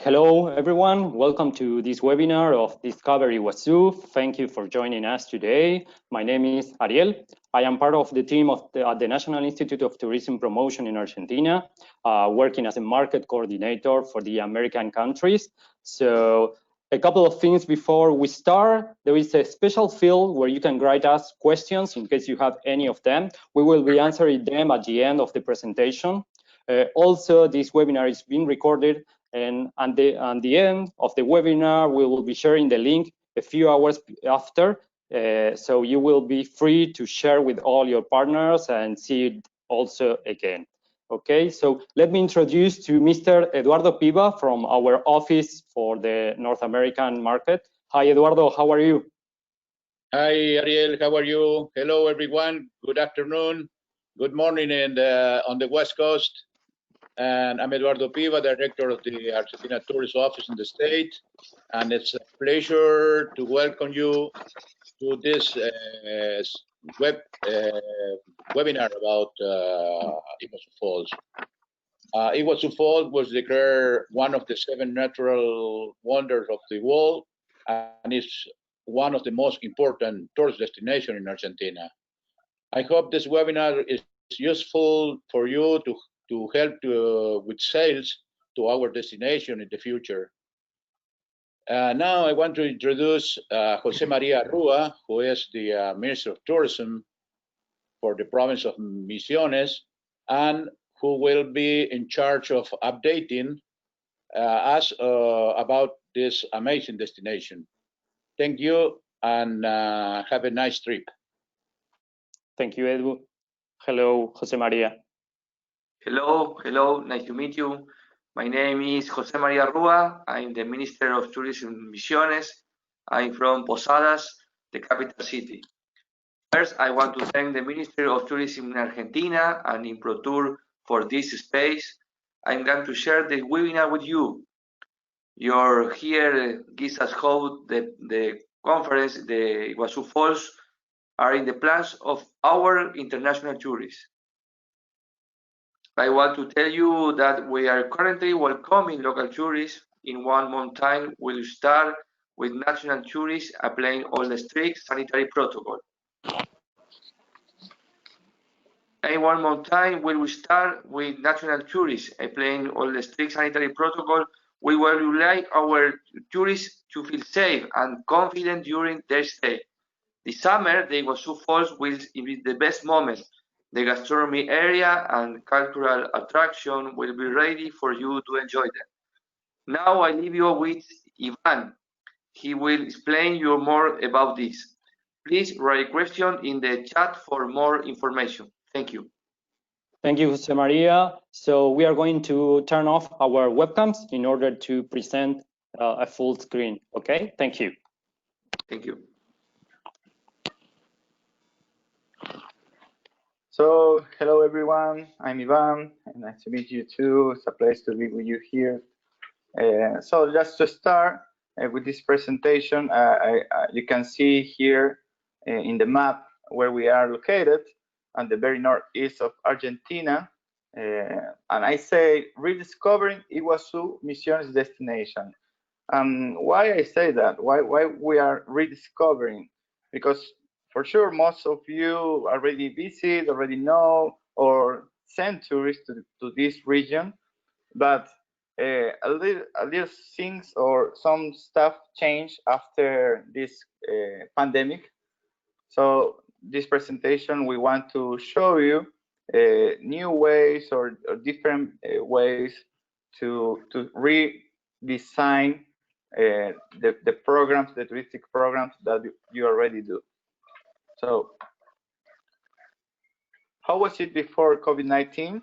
Hello, everyone. Welcome to this webinar of Discover Iguazú. Thank you for joining us today. My name is Ariel. I am part of the team at the National Institute of Tourism Promotion in Argentina, working as a market coordinator for the American countries. So a couple of things before we start. There is a special field where you can write us questions in case you have any of them. We will be answering them at the end of the presentation. Also, this webinar is being recorded, and at the end of the webinar, we will be sharing the link a few hours after. So you will be free to share with all your partners and see it also again. Okay, so let me introduce to Mr. Eduardo Piva from our office for the North American market. Hi, Eduardo, how are you? Hi, Ariel, how are you? Hello, everyone. Good afternoon. Good morning and on the West Coast. And I'm Eduardo Piva, Director of the Argentina Tourism Office in the state. And it's a pleasure to welcome you to this webinar about Iguazú Falls. Iguazú Falls was declared one of the 7 natural wonders of the world, and it's one of the most important tourist destinations in Argentina. I hope this webinar is useful for you to help with sales to our destination in the future. Now I want to introduce Jose Maria Rua, who is the Minister of Tourism for the province of Misiones, and who will be in charge of updating us about this amazing destination. Thank you, and have a nice trip. Thank you, Edu. Hello, Jose Maria. Hello, nice to meet you. My name is Jose Maria Rua. I'm the Minister of Tourism in Misiones. I'm from Posadas, the capital city. First, I want to thank the Minister of Tourism in Argentina and INPROTUR for this space. I'm going to share the webinar with you. Your here gives us hope that the conference, the Iguazú Falls, are in the plans of our international tourists. I want to tell you that we are currently welcoming local tourists. In 1 month time, we'll start with national tourists applying all the strict sanitary protocol. In 1 month time, we will start with national tourists applying all the strict sanitary protocol. We will like our tourists to feel safe and confident during their stay. This summer, the Iguazú Falls will be the best moment. The gastronomy area and cultural attraction will be ready for you to enjoy them. Now I leave you with Ivan. He will explain you more about this. Please write a question in the chat for more information. Thank you. Thank you, Jose Maria. So we are going to turn off our webcams in order to present a full screen. Okay, thank you. Thank you. So, hello everyone, I'm Ivan, and nice to meet you too. It's a pleasure to be with you here. So just to start with this presentation, you can see here in the map where we are located on the very northeast of Argentina. And I say rediscovering Iguazú Misiones destination. Why I say that? Why we are rediscovering? Because for sure, most of you already visit, already know, or send tourists to this region, but a little things or some stuff changed after this pandemic. So this presentation, we want to show you new ways or different ways to redesign the programs, the touristic programs that you already do. So, how was it before COVID-19?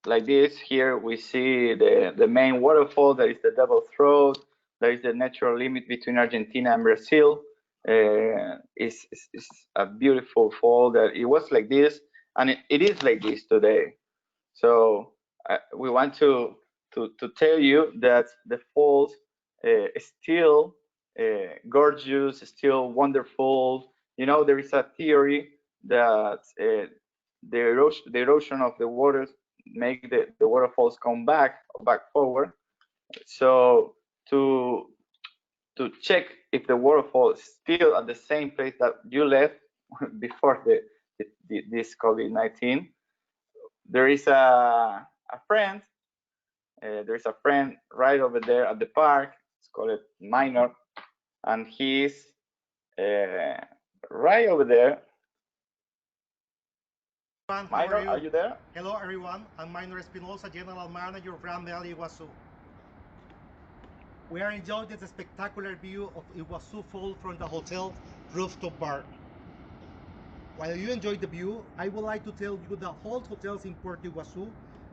Like this, here we see the main waterfall. There is the Double Throat. There is the natural limit between Argentina and Brazil. It's a beautiful fall that it was like this, and it is like this today. So we want to tell you that the falls is still gorgeous, still wonderful. You know, there is a theory that the erosion of the waters make the waterfalls come back or back forward. So to check if the waterfall is still at the same place that you left before this COVID-19, there is a friend. There's a friend right over there at the park. It's called Minor, and he's right over there. Minor, are you there? Hello everyone, I'm Minor Espinosa, General Manager of Grand Valley Iguazú. We are enjoying the spectacular view of Iguazú Falls from the hotel rooftop bar. While you enjoy the view, I would like to tell you that all hotels in Port Iguazú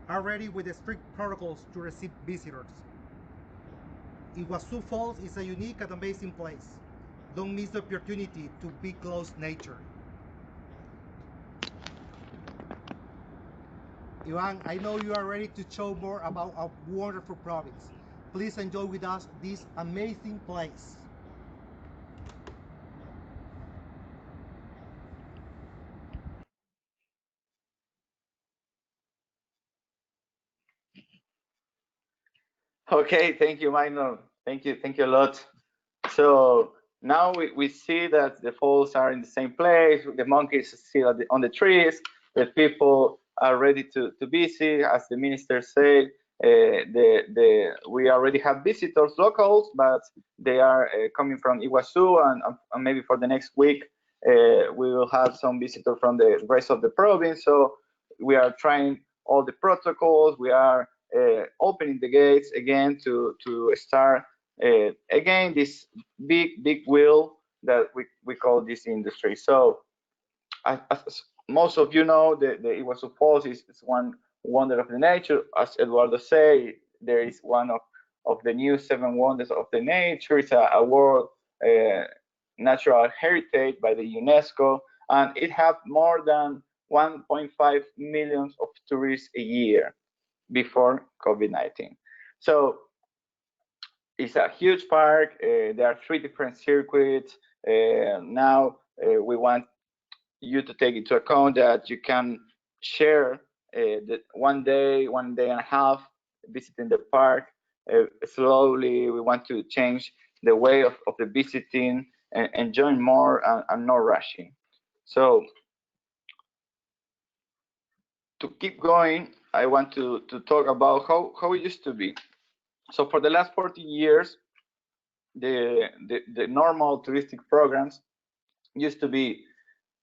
are ready with strict protocols to receive visitors. Iguazú Falls is a unique and amazing place. Don't miss the opportunity to be close to nature. Ivan, I know you are ready to show more about our wonderful province. Please enjoy with us this amazing place. Okay, thank you, Minor. Thank you a lot. So now we see that the falls are in the same place. The monkeys are still on the trees. The people are ready to visit, as the minister said. We already have visitors, locals, but they are coming from Iguazú, and maybe for the next week we will have some visitors from the rest of the province. So we are trying all the protocols. We are opening the gates again to start again this big wheel that we call this industry. So as most of you know, the Iguazú Falls is one wonder of the nature. As Eduardo said, there is one of the new 7 wonders of the nature. It's a world natural heritage by the UNESCO, and it has more than 1.5 million of tourists a year before COVID-19. So it's a huge park. There are 3 different circuits. Now we want you to take into account that you can share the one day and a half visiting the park. Slowly, we want to change the way of the visiting and enjoying more and not rushing. So to keep going, I want to talk about how it used to be. So for the last 40 years, the normal touristic programs used to be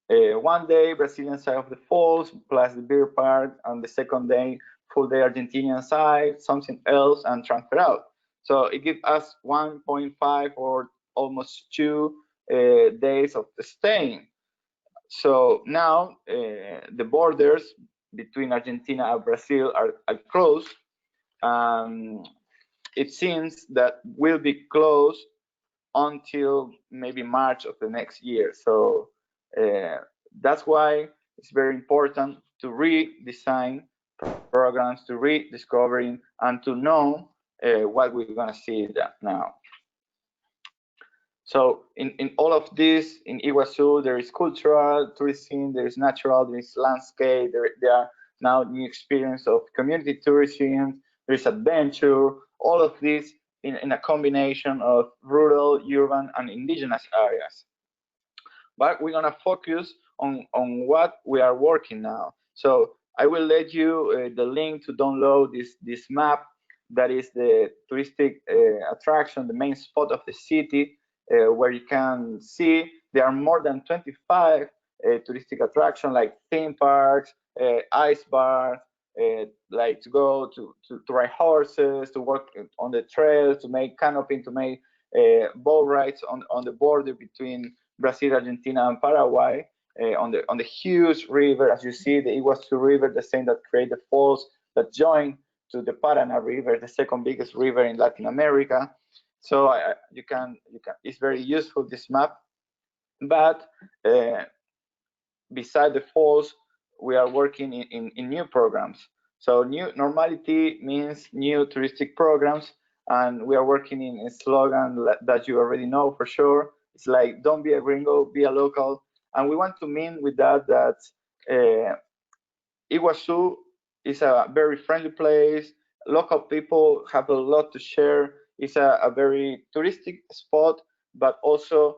one day Brazilian side of the falls plus the beer park, and the second day full day Argentinian side, something else, and transfer out. So it gives us 1.5 or almost 2 days of staying. So now the borders between Argentina and Brazil are closed. It seems that will be closed until maybe March of the next year. So that's why it's very important to redesign programs, to rediscovering, and to know what we're going to see now. So in all of this, in Iguazú, there is cultural, tourism, there is natural, there is landscape, there are now new experience of community tourism, there is adventure, all of this in a combination of rural, urban, and indigenous areas. But we're gonna focus on what we are working now. So I will let you the link to download this map. That is the touristic attraction, the main spot of the city, where you can see there are more than 25 touristic attractions like theme parks, ice bars, like to go to ride horses, to walk on the trails, to make canopy, to make boat rides on the border between Brazil, Argentina, and Paraguay, on the huge river. As you see, the Iguazú River, the same that create the falls that join to the Paraná River, the second biggest river in Latin America. So you can it's very useful, this map. But beside the falls, we are working in new programs. So new normality means new touristic programs, and we are working in a slogan that you already know for sure. It's like, don't be a gringo, be a local. And we want to mean with that Iguazú it's a very friendly place. Local people have a lot to share. It's a very touristic spot, but also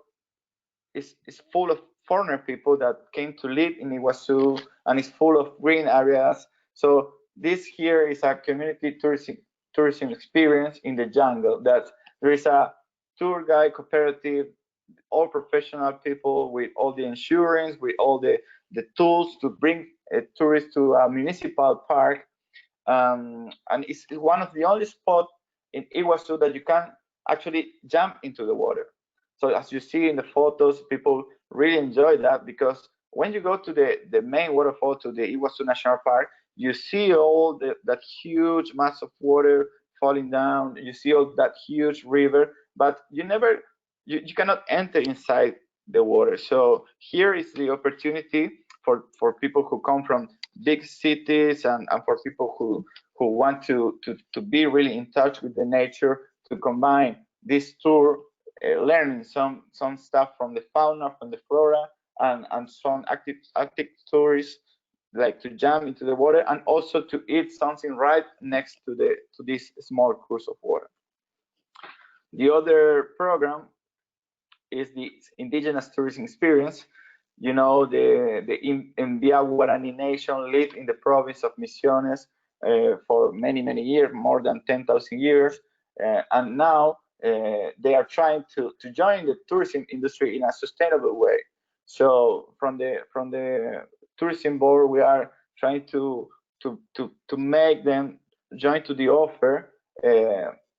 it's full of foreigner people that came to live in Iguazu, and it's full of green areas. So this here is a community tourism experience in the jungle. That there is a tour guide cooperative, all professional people with all the insurance, with all the tools to bring tourists to a municipal park. And it's one of the only spots in Iguazu that you can actually jump into the water. So as you see in the photos, people really enjoy that, because when you go to the main waterfall, to the Iguazu National Park, you see all that huge mass of water falling down. You see all that huge river, but you cannot enter inside the water. So here is the opportunity for people who come from big cities, and for people who want to be really in touch with the nature, to combine this tour, learning some stuff from the fauna, from the flora, and some active tourists, like to jump into the water, and also to eat something right next to this small cruise of water. The other program is the indigenous tourism experience. You know, the Imbia Guarani nation lived in the province of Misiones for many years, more than 10,000 years, and now they are trying to join the tourism industry in a sustainable way. So from the tourism board, we are trying to make them join to the offer.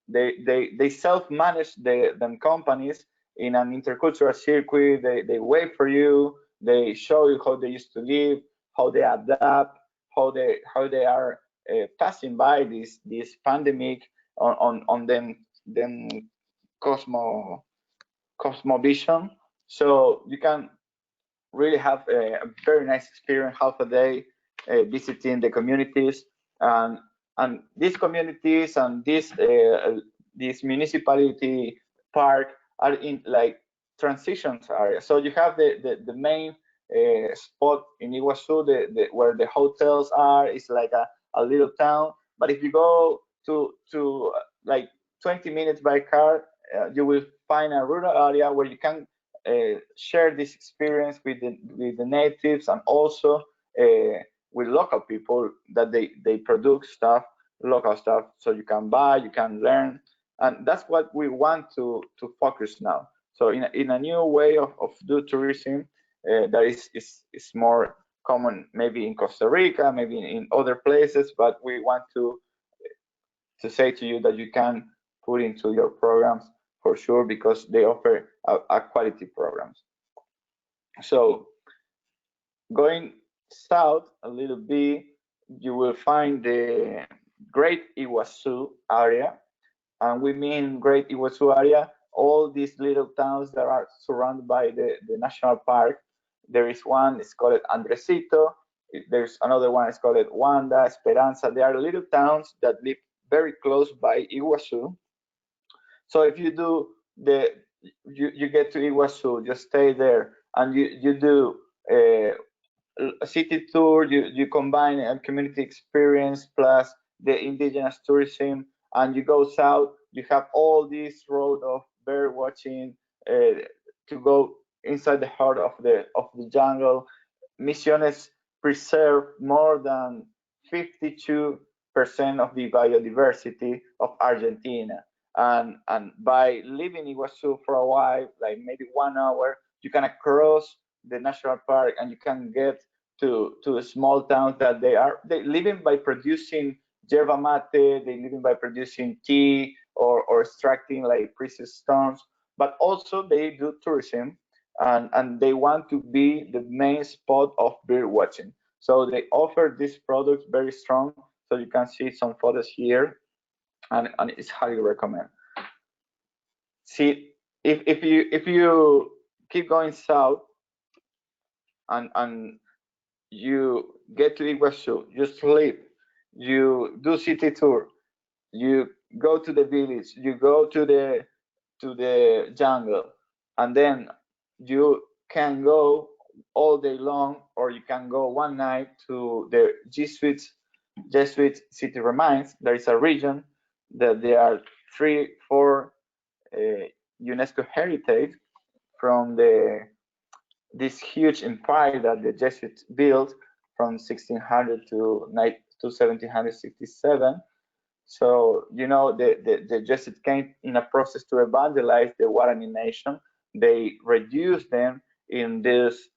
They self-manage them companies in an intercultural circuit. They wait for you. They show you how they used to live, how they adapt, how they are passing by this pandemic on them cosmovision. So you can really have a very nice experience, half a day visiting the communities, and these communities and this municipality park are in like transitions area. So you have the main spot in Iguazu, where the hotels are. It's like a little town. But if you go to like 20 minutes by car, you will find a rural area where you can share this experience with the natives, and also with local people, that they produce local stuff, so you can buy, you can learn, and that's what we want to focus now. So in a new way of do tourism that is more common, maybe in Costa Rica, maybe in other places, but we want to say to you that you can put into your programs for sure, because they offer a quality programs. So going south a little bit, you will find the Great Iguazu area, and we mean Great Iguazu area all these little towns that are surrounded by the national park. There is one, it's called Andresito. There's another one, it's called Wanda, Esperanza. They are little towns that live very close by Iguazu. So if you do you get to Iguazu, you stay there, and you do a city tour. You combine a community experience plus the indigenous tourism, and you go south. You have all this road of bird watching to go inside the heart of the jungle. Misiones preserve more than 52% of the biodiversity of Argentina. And by living in Iguazu for a while, like maybe 1 hour, you can cross the national park and you can get to a small town that they living by producing yerba mate, they living by producing tea or extracting like precious stones, but also they do tourism, and they want to be the main spot of bird watching. So they offer these products very strong. So you can see some photos here, and it's highly recommend. See, if you keep going south and you get to Iguazu, you sleep, you do city tour, you go to the village, you go to the jungle, and then you can go all day long, or you can go one night to the Jesuits Jesuit city remains, there is a region that there are 3-4 UNESCO heritage from this huge empire that the Jesuits built from 1600 to 1767. So, you know, the Jesuits came in a process to evangelize the Guarani nation. They reduced them in these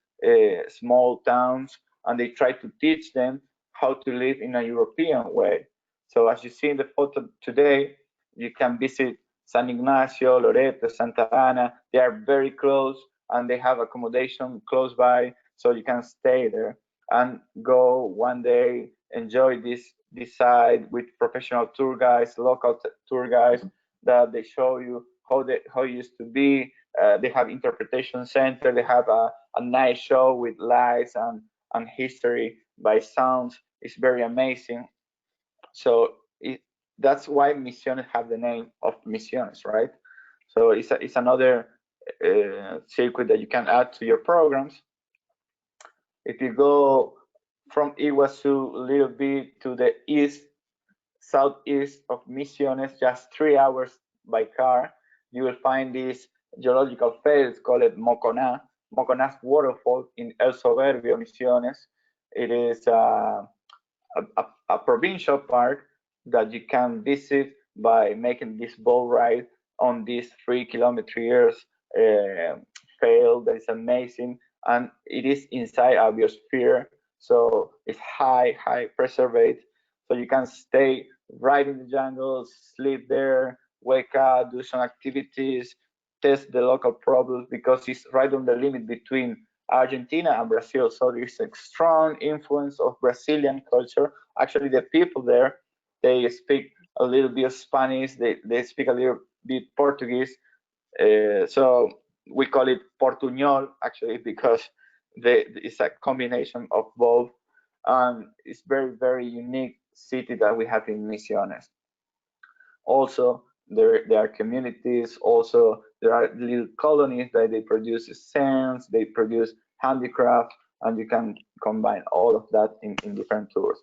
small towns, and they tried to teach them how to live in a European way. So as you see in the photo today, you can visit San Ignacio, Loreto, Santa Ana. They are very close, and they have accommodation close by, so you can stay there and go one day, enjoy this side with professional tour guides, local tour guides that they show you how it used to be. They have interpretation center. They have a night show with lights and history by sounds. It's very amazing. So that's why Misiones have the name of Misiones, right? So it's another circuit that you can add to your programs. If you go from Iguazu a little bit to the east, southeast of Misiones, just 3 hours by car, you will find this geological phase called Mocona's waterfall in El Soberbio, Misiones. It is a provincial park that you can visit by making this boat ride on this 3 kilometers trail that is amazing, and it is inside a biosphere, so it's high preserved, so you can stay right in the jungle, sleep there, wake up, do some activities, test the local products, because it's right on the limit between Argentina and Brazil. So there's a strong influence of Brazilian culture. Actually, the people there, they speak a little bit of Spanish, they speak a little bit Portuguese. So we call it Portuñol, actually, because it's a combination of both. And it's very unique city that we have in Misiones. Also, there are communities. Also, there are little colonies that they produce scents, they produce handicraft, and you can combine all of that in different tours.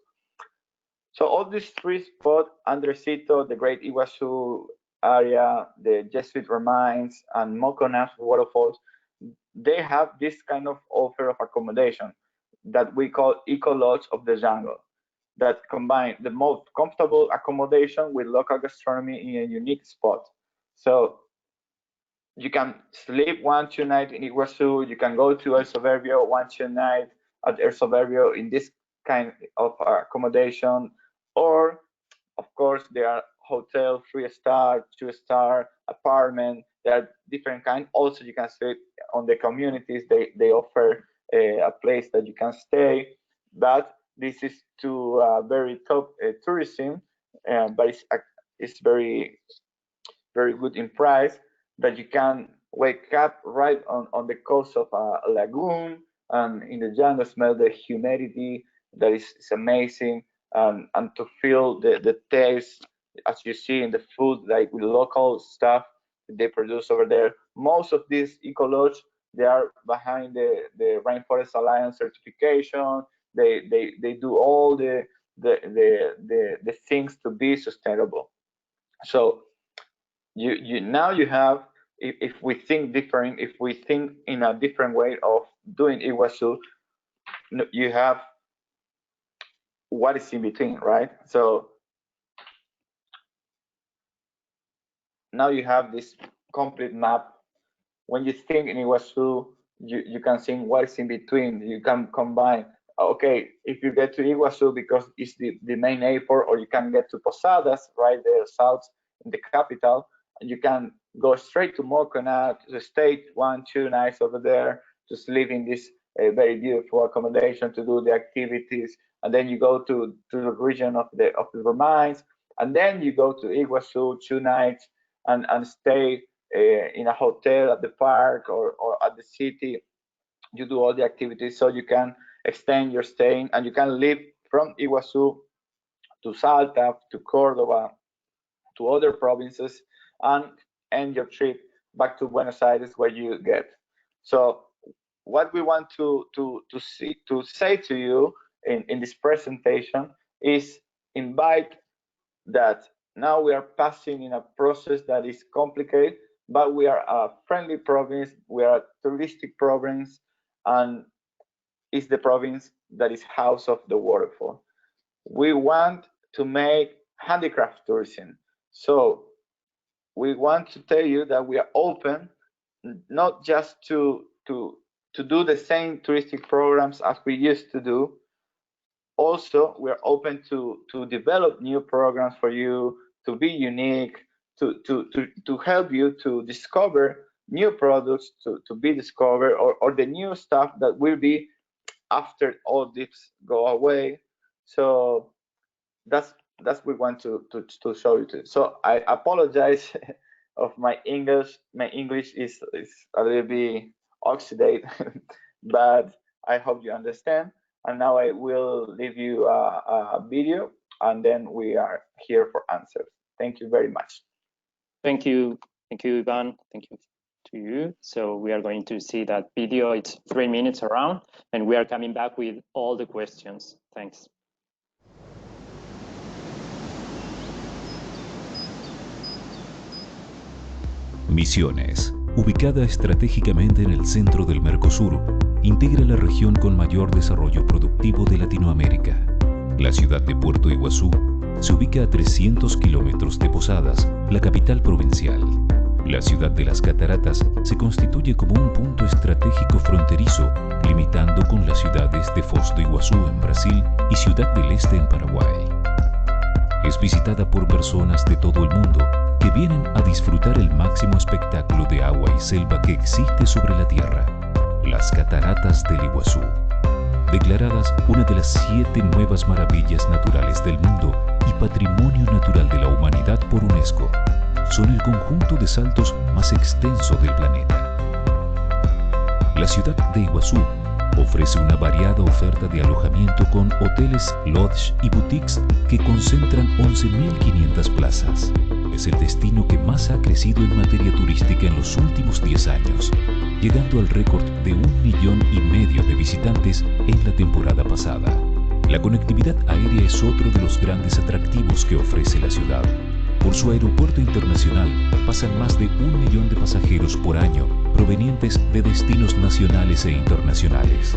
So all these three spots, Andresito, the Great Iguazu area, the Jesuit remains, and Mocona's waterfalls, they have this kind of offer of accommodation that we call eco lodge of the jungle, that combine the most comfortable accommodation with local gastronomy in a unique spot. So you can sleep 1-2 nights in Iguazu, you can go to El Soberbio 1-2 nights at El Soberbio in this kind of accommodation, or of course there are hotel 3-star, 2-star apartment. There are different kinds. Also, you can stay on the communities. They offer a place that you can stay, but this is to very top tourism, but it's very good in price. That you can wake up right on the coast of a lagoon, and in the jungle smell the humidity that is amazing, and to feel the taste, as you see in the food, like with local stuff they produce over there. Most of these eco lodges, they are behind the Rainforest Alliance certification. They do all the things to be sustainable. So you now you have, if we think different, if we think in a different way of doing Iguazu, you have what is in between, right? So now you have this complete map. When you think in Iguazu, you can think what is in between. You can combine, okay, if you get to Iguazu because it's the main airport, or you can get to Posadas, right there south in the capital, and you can go straight to Mocona to stay 1-2 nights over there, to sleep in this very beautiful accommodation, to do the activities, and then you go to the region of the remains, and then you go to Iguazu 2 nights and stay in a hotel at the park or at the city. You do all the activities, so you can extend your staying, and you can live from Iguazu to Salta, to Cordoba, to other provinces, and end your trip back to Buenos Aires, where you get. So what we want to say to you in this presentation is invite that now we are passing in a process that is complicated, but we are a friendly province, we are a touristic province, and it's the province that is house of the waterfall. We want to make handicraft tourism. So we want to tell you that we are open, not just to do the same touristic programs as we used to do. Also, we're open to develop new programs for you, to be unique, to help you to discover new products to be discovered, or the new stuff that will be after all this go away. So that's we want to show you too. So I apologize of my English. My English is a little bit oxidated, but I hope you understand. And now I will leave you a video, and then we are here for answers. Thank you very much. Thank you, Ivan. Thank you to you. So we are going to see that video. It's 3 minutes around, and we are coming back with all the questions. Thanks. Misiones, ubicada estratégicamente en el centro del Mercosur, integra la región con mayor desarrollo productivo de Latinoamérica. La ciudad de Puerto Iguazú se ubica a 300 kilómetros de Posadas, la capital provincial. La ciudad de las Cataratas se constituye como un punto estratégico fronterizo, limitando con las ciudades de Foz do Iguazú en Brasil y Ciudad del Este en Paraguay. Es visitada por personas de todo el mundo que vienen a disfrutar el máximo espectáculo de agua y selva que existe sobre la Tierra, las Cataratas del Iguazú. Declaradas una de las 7 nuevas maravillas naturales del mundo y Patrimonio Natural de la Humanidad por UNESCO, son el conjunto de saltos más extenso del planeta. La ciudad de Iguazú ofrece una variada oferta de alojamiento con hoteles, lodge y boutiques que concentran 11.500 plazas. Es el destino que más ha crecido en materia turística en los últimos 10 años, llegando al récord de 1,5 millones de visitantes en la temporada pasada. La conectividad aérea es otro de los grandes atractivos que ofrece la ciudad. Por su aeropuerto internacional pasan más de 1 millón de pasajeros por año provenientes de destinos nacionales e internacionales.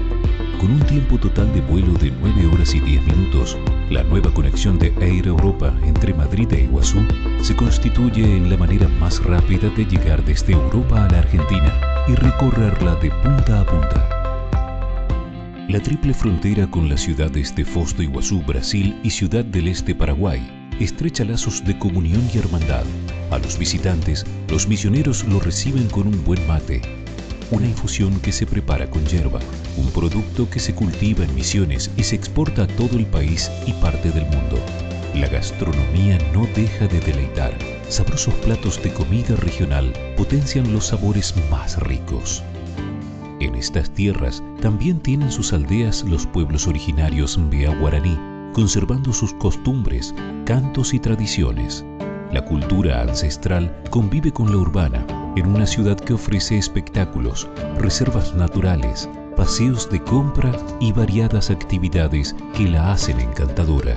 Con un tiempo total de vuelo de 9 horas y 10 minutos, la nueva conexión de Air Europa entre Madrid e Iguazú se constituye en la manera más rápida de llegar desde Europa a la Argentina y recorrerla de punta a punta. La triple frontera con las ciudades de Foz do Iguazú, Brasil y Ciudad del Este, Paraguay, estrecha lazos de comunión y hermandad. A los visitantes, los misioneros lo reciben con un buen mate, una infusión que se prepara con yerba, un producto que se cultiva en Misiones y se exporta a todo el país y parte del mundo. La gastronomía no deja de deleitar. Sabrosos platos de comida regional potencian los sabores más ricos. En estas tierras también tienen sus aldeas los pueblos originarios Mbea Guaraní, conservando sus costumbres, cantos y tradiciones. La cultura ancestral convive con la urbana en una ciudad que ofrece espectáculos, reservas naturales, paseos de compra y variadas actividades que la hacen encantadora.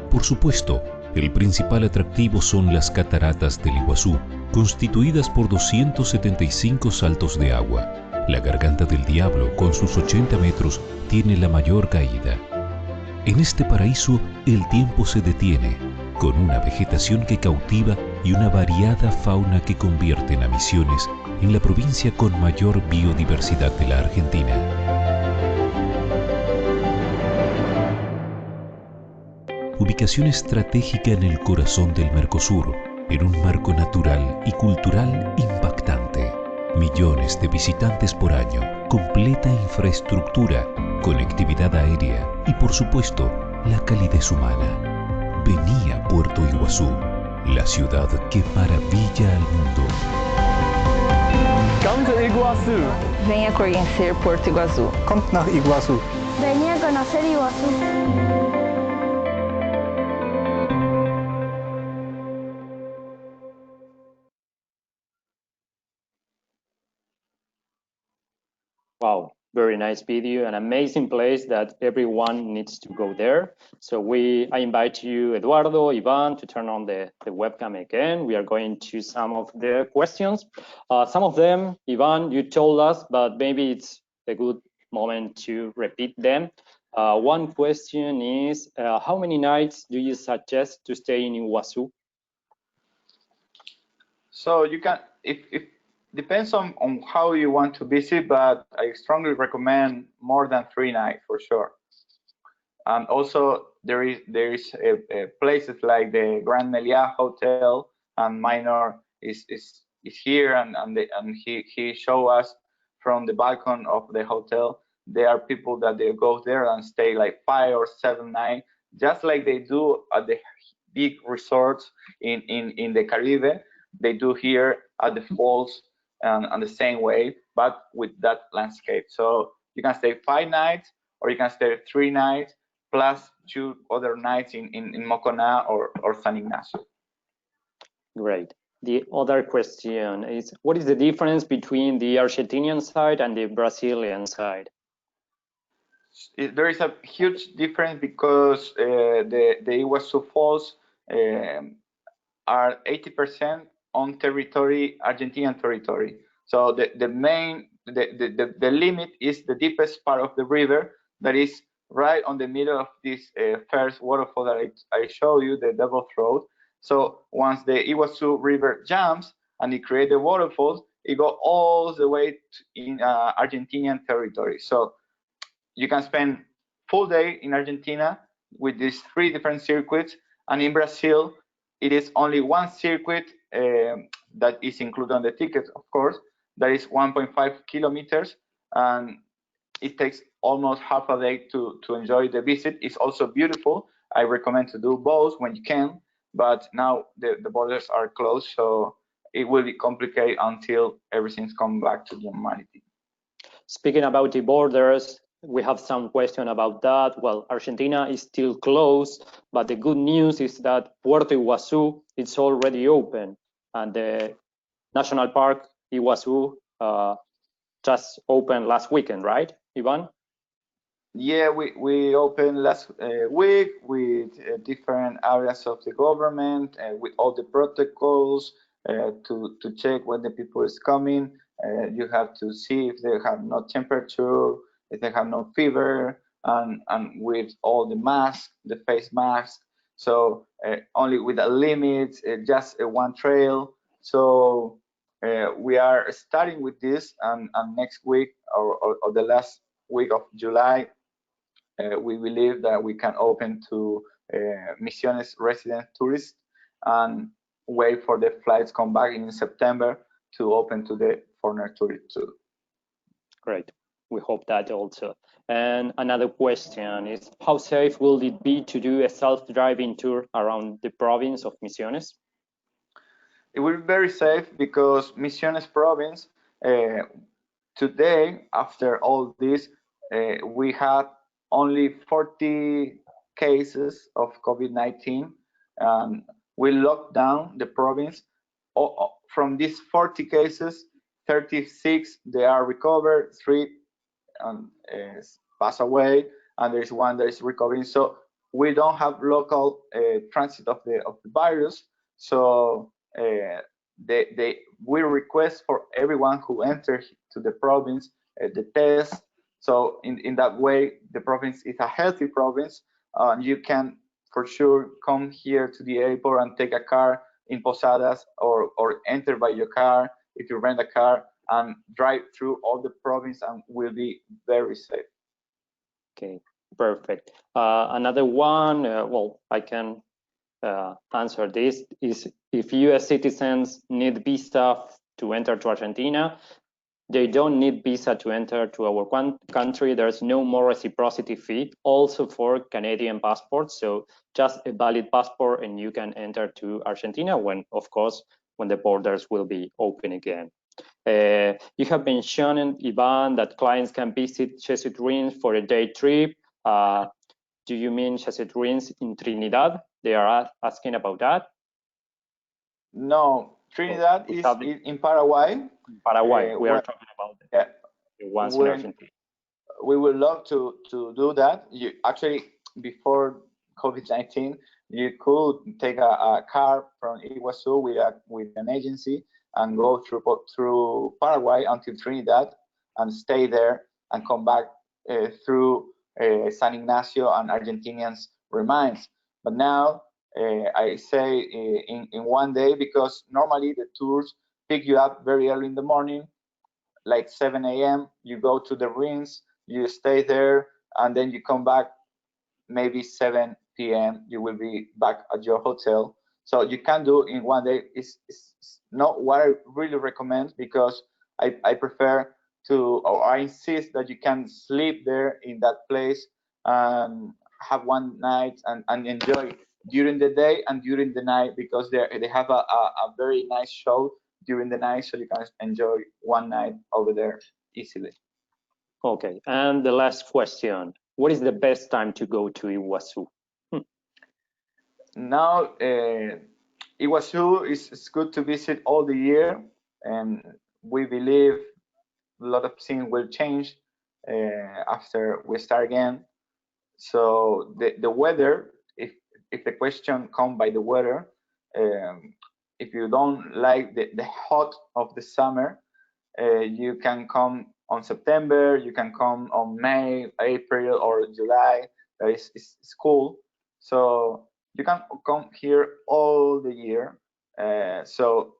Por supuesto, el principal atractivo son las Cataratas del Iguazú, constituidas por 275 saltos de agua. La Garganta del Diablo, con sus 80 metros, tiene la mayor caída. En este paraíso, el tiempo se detiene, con una vegetación que cautiva y una variada fauna que convierten a Misiones en la provincia con mayor biodiversidad de la Argentina. Ubicación estratégica en el corazón del Mercosur, en un marco natural y cultural impactante. Millones de visitantes por año, completa infraestructura, conectividad aérea y, por supuesto, la calidez humana. Vení a Puerto Iguazú, la ciudad que maravilla al mundo. Come to Iguazú. Venha conhecer Porto Iguazú. Kommt nach Iguazú. Venía a conocer Iguazú. Wow, Very nice video, an amazing place that everyone needs to go there. So I invite you, Eduardo, Ivan, to turn on the webcam again. We are going to some of the questions. Some of them, Ivan, you told us, but maybe it's a good moment to repeat them. One question is, how many nights do you suggest to stay in Iguazú? So you can, if depends on how you want to visit, but I strongly recommend more than 3 nights for sure. And also there is places like the Grand Meliá Hotel, and Minor is here, and he show us from the balcony of the hotel. There are people that they go there and stay like 5 or 7 nights, just like they do at the big resorts in the Caribbean. They do here at the falls, and the same way, but with that landscape. So you can stay 5 nights, or you can stay 3 nights, plus 2 other nights in Moconá or San Ignacio. Great. The other question is, what is the difference between the Argentinian side and the Brazilian side? There is a huge difference because the Iguazú Falls are 80% on territory, Argentinian territory. So the limit is the deepest part of the river, that is right on the middle of this first waterfall that I show you, the Double Throat. So once the Iguazú River jumps and it creates the waterfalls, it goes all the way in Argentinian territory. So you can spend full day in Argentina with these 3 different circuits, and in Brazil, it is only 1 circuit that is included on the ticket, of course. That is 1.5 kilometers, and it takes almost half a day to enjoy the visit. It's also beautiful. I recommend to do both when you can, but now the borders are closed, so it will be complicated until everything's come back to normality. Speaking about the borders, we have some question about that. Well, Argentina is still closed, but the good news is that Puerto Iguazú is already open, and the National Park Iguazú just opened last weekend, right, Ivan? Yeah, we opened last week with different areas of the government, with all the protocols to check when the people is coming. You have to see if they have no temperature, if they have no fever, and with all the masks, the face masks. So only with a limit, just 1 trail. So we are starting with this, and next week or the last week of July, we believe that we can open to Misiones resident tourists, and wait for the flights come back in September to open to the foreigner tourists too. Great. We hope that also. And another question is, how safe will it be to do a self-driving tour around the province of Misiones? It will be very safe because Misiones province, today, after all this, we had only 40 cases of COVID-19, and we locked down the province. From these 40 cases, 36 they are recovered, 3 pass away, and there is 1 that is recovering. So we don't have local transit of the virus. So we request for everyone who enters to the province the test. So in that way, the province is a healthy province. You can for sure come here to the airport and take a car in Posadas, or enter by your car if you rent a car, and drive through all the province, and will be very safe. Okay, perfect. Another one, well, I can answer this, is if US citizens need visa to enter to Argentina, they don't need visa to enter to our country. There's no more reciprocity fee, also for Canadian passports. So just a valid passport and you can enter to Argentina when, of course, when the borders will be open again. You have mentioned, Ivan, that clients can visit Jesuit ruins for a day trip. Do you mean Jesuit ruins in Trinidad? They are asking about that. No, Trinidad is in Paraguay. Paraguay, we are talking about the ones in Argentina. we would love to do that. You actually, before COVID-19, you could take a car from Iguazú with an agency and go through Paraguay until Trinidad and stay there and come back through San Ignacio and Argentinians remains. But now I say in one day, because normally the tours pick you up very early in the morning, like 7 a.m. You go to the ruins, you stay there, and then you come back maybe 7 p.m. You will be back at your hotel. So you can do in one day. It's not what I really recommend, because I prefer to, or I insist that you can sleep there in that place and have one night and enjoy during the day and during the night, because they have a very nice show during the night, so you can enjoy one night over there easily. Okay, and the last question: what is the best time to go to Iguazú? Now, Iguazú is good to visit all the year, and we believe a lot of things will change after we start again. So the weather, if the question comes by the weather, if you don't like the hot of the summer, you can come on September, you can come on May, April, or July. It's cool. So you can come here all the year. So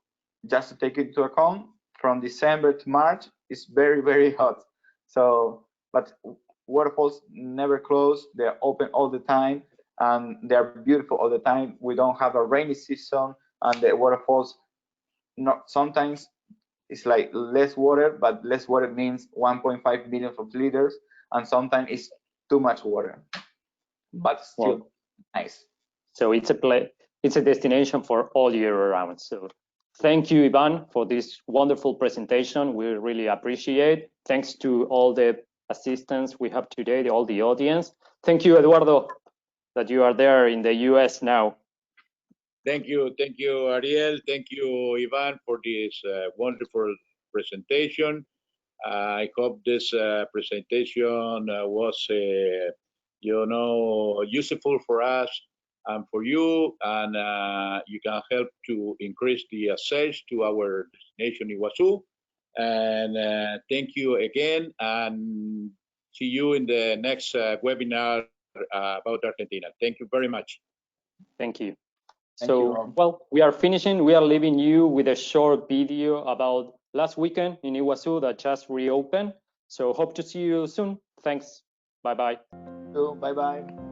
just to take it into account, from December to March, it's very, very hot. So, but waterfalls never close. They're open all the time, and they're beautiful all the time. We don't have a rainy season, and the waterfalls, sometimes it's like less water, but less water means 1.5 million of liters, and sometimes it's too much water, but still nice. So it's a destination for all year around. So thank you, Ivan, for this wonderful presentation. We really appreciate. Thanks to all the assistants we have today, all the audience. Thank you, Eduardo, that you are there in the US now. Thank you, Ariel. Thank you, Ivan, for this wonderful presentation. I hope this presentation was, useful for us and for you, and you can help to increase the access to our destination Iguazú. And thank you again, and see you in the next webinar about Argentina. Thank you very much. Thank you. So, well, we are finishing. We are leaving you with a short video about last weekend in Iguazú that just reopened. So hope to see you soon. Thanks. Bye-bye. Bye-bye.